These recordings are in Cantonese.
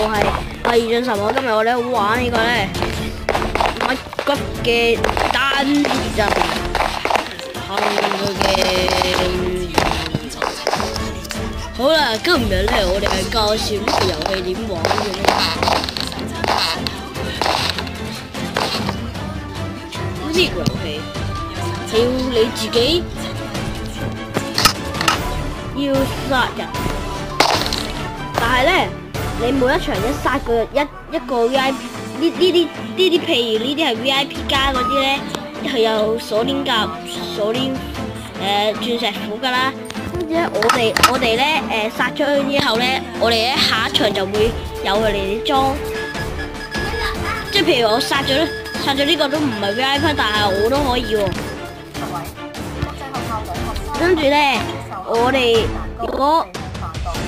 係二進神話。今日我哋玩呢個咧乜骨嘅單人行嘅。好啦，今日咧我哋係介紹呢個遊戲點玩嘅咧。呢個遊戲係要你自己要殺人，但係咧你每一場一殺一個 VIP 呢啲，譬如呢啲係 VIP 加嗰啲咧，係有鎖鏈甲、鎖鏈鑽石虎㗎啦。跟住咧我哋咧殺咗佢之後咧，我哋喺下一場就會有佢哋啲裝，即係譬如我殺咗呢個都唔係 VIP， 但係我都可以喎。跟住咧，如果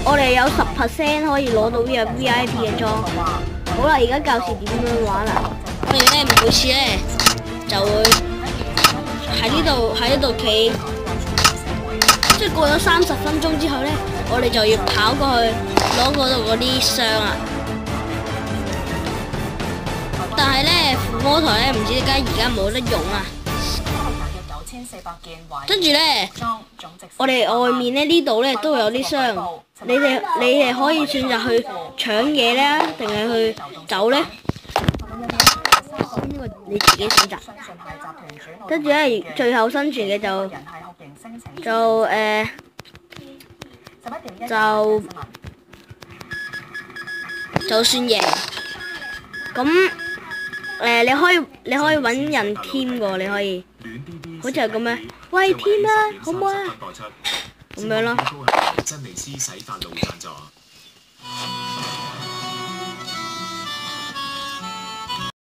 我哋有10% 可以攞到呢個 VIP 嘅裝。好啦，而家教示點樣玩啦？我哋咧每次咧就會喺呢度企，即係過咗30分鐘之後咧，我哋就要跑過去攞嗰度嗰啲箱啊。但係咧附魔台咧唔知點解而家冇得用啊。跟住咧，我哋外面咧呢度咧都有啲箱，你哋可以選擇去搶嘢咧，定係去走咧？呢個你自己選擇。跟住咧，最後生存嘅就算贏。咁你可以揾人 team 㗎，你可以。好似係咁樣，喂 team 啊，好唔好啊？咁樣咯。